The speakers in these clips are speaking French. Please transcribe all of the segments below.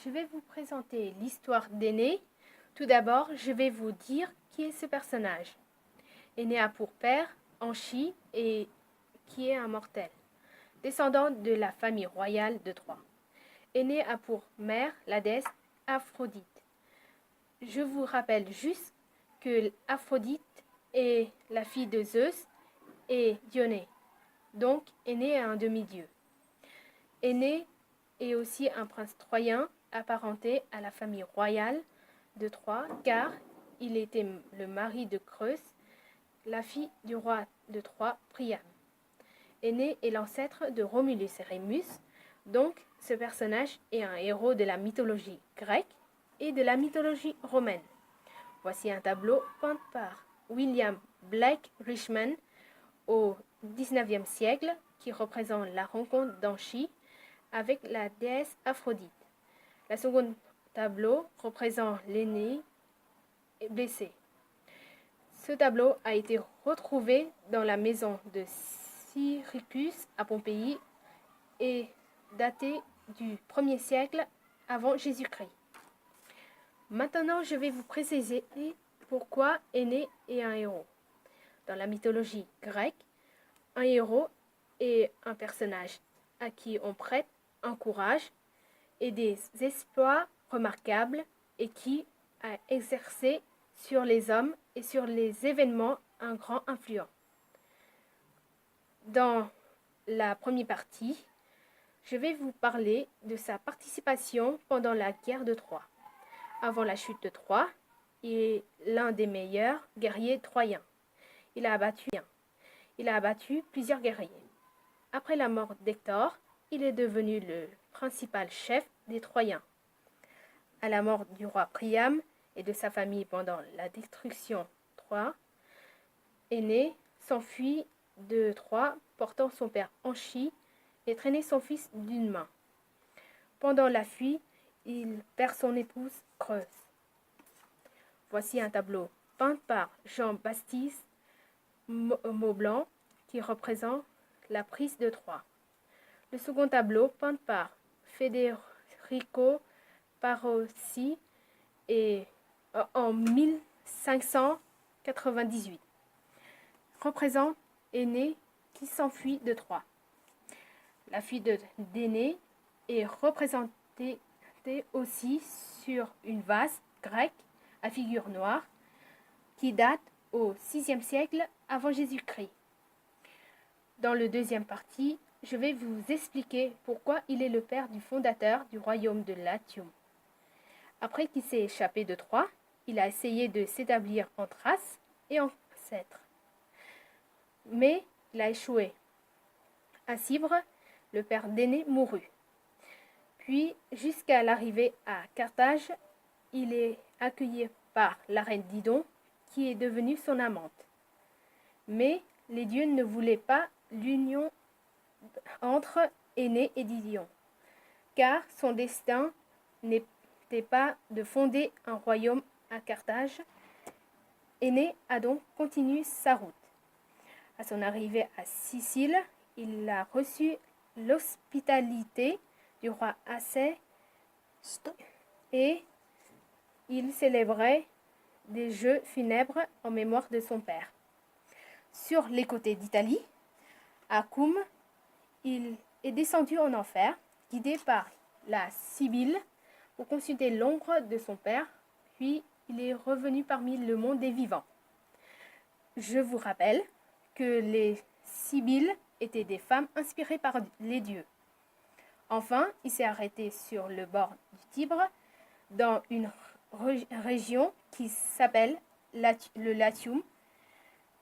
je vais vous présenter l'histoire d'Énée. Tout d'abord, je vais vous dire qui est ce personnage. Énée a pour père Anchi et qui est un mortel, descendant de la famille royale de Troie. Énée a pour mère la déesse Aphrodite. Je vous rappelle juste que Aphrodite est la fille de Zeus et Dionée, donc Énée est un demi-dieu. Énée est aussi un prince troyen apparenté à la famille royale de Troie, car il était le mari de Creuse, la fille du roi de Troie, Priam. Énée est l'ancêtre de Romulus et Rémus, donc ce personnage est un héros de la mythologie grecque et de la mythologie romaine. Voici un tableau peint par William Blake Richmond au XIXe siècle qui représente la rencontre d'Anchi avec la déesse Aphrodite. Le second tableau représente l'Énée blessé. Ce tableau a été retrouvé dans la maison de Syricus à Pompéi et daté du 1er siècle avant Jésus-Christ. Maintenant, je vais vous préciser pourquoi Énée est un héros. Dans la mythologie grecque, un héros est un personnage à qui on prête un courage et des exploits remarquables et qui a exercé sur les hommes et sur les événements un grand influence. Dans la première partie, je vais vous parler de sa participation pendant la guerre de Troie. Avant la chute de Troie, il est l'un des meilleurs guerriers troyens. Il a abattu plusieurs guerriers. Après la mort d'Hector, il est devenu le principal chef des Troyens. À la mort du roi Priam et de sa famille pendant la destruction de Troie, Énée s'enfuit de Troie portant son père Anchi et traînait son fils d'une main. Pendant la fuite, il perd son épouse Creuse. Voici un tableau peint par Jean-Baptiste Maublanc qui représente la prise de Troie. Le second tableau, peint par Federico Parossi en 1598, représente Énée qui s'enfuit de Troie. La fuite d'Énée est représentée aussi sur une vase grecque à figure noire qui date au VIe siècle avant Jésus-Christ. Dans la deuxième partie, je vais vous expliquer pourquoi il est le père du fondateur du royaume de Latium. Après qu'il s'est échappé de Troie, il a essayé de s'établir en Thrace et en Cèdre. Mais il a échoué. À Cibre, le père d'Énée mourut. Puis, jusqu'à l'arrivée à Carthage, il est accueilli par la reine Didon, qui est devenue son amante. Mais les dieux ne voulaient pas l'union entre Énée et Didion, car son destin n'était pas de fonder un royaume à Carthage. Énée a donc continué sa route. À son arrivée à Sicile, il a reçu l'hospitalité du roi Acée et il célébrait des jeux funèbres en mémoire de son père. Sur les côtés d'Italie, à Coum, il est descendu en enfer, guidé par la Sibylle pour consulter l'ombre de son père, puis il est revenu parmi le monde des vivants. Je vous rappelle que les Sibylles étaient des femmes inspirées par les dieux. Enfin, il s'est arrêté sur le bord du Tibre, dans une région qui s'appelle le Latium,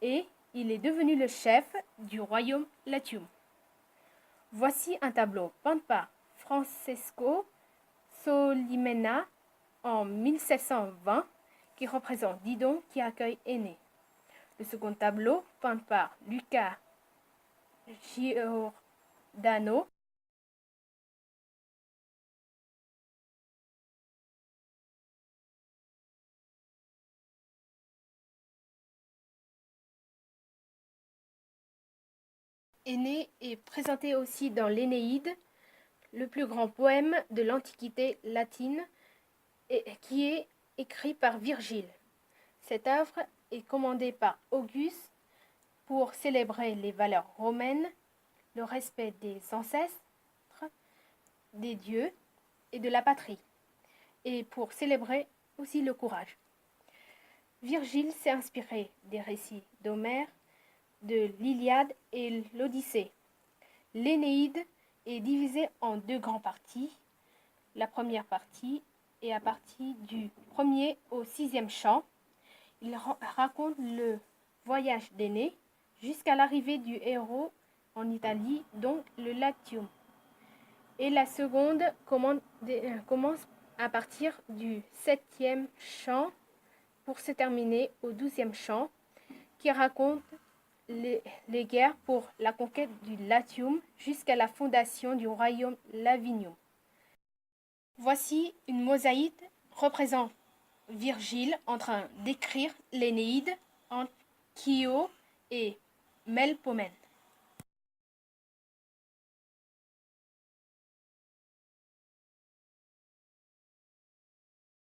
et il est devenu le chef du royaume Latium. Voici un tableau peint par Francesco Solimena en 1720 qui représente Didon qui accueille Énée. Le second tableau, peint par Luca Giordano, Énée est présenté aussi dans l'Énéide, le plus grand poème de l'Antiquité latine qui est écrit par Virgile. Cette œuvre est commandée par Auguste pour célébrer les valeurs romaines, le respect des ancêtres, des dieux et de la patrie, et pour célébrer aussi le courage. Virgile s'est inspiré des récits d'Homère, de l'Iliade et l'Odyssée. L'Énéide est divisée en deux grandes parties. La première partie est à partir du 1er au 6e chant. Il raconte le voyage d'Énée jusqu'à l'arrivée du héros en Italie, donc le Latium. Et la seconde commence à partir du 7e chant pour se terminer au 12e chant qui raconte les guerres pour la conquête du Latium jusqu'à la fondation du royaume Lavinium. Voici une mosaïque représentant Virgile en train d'écrire l'Énéide entre Chio et Melpomène.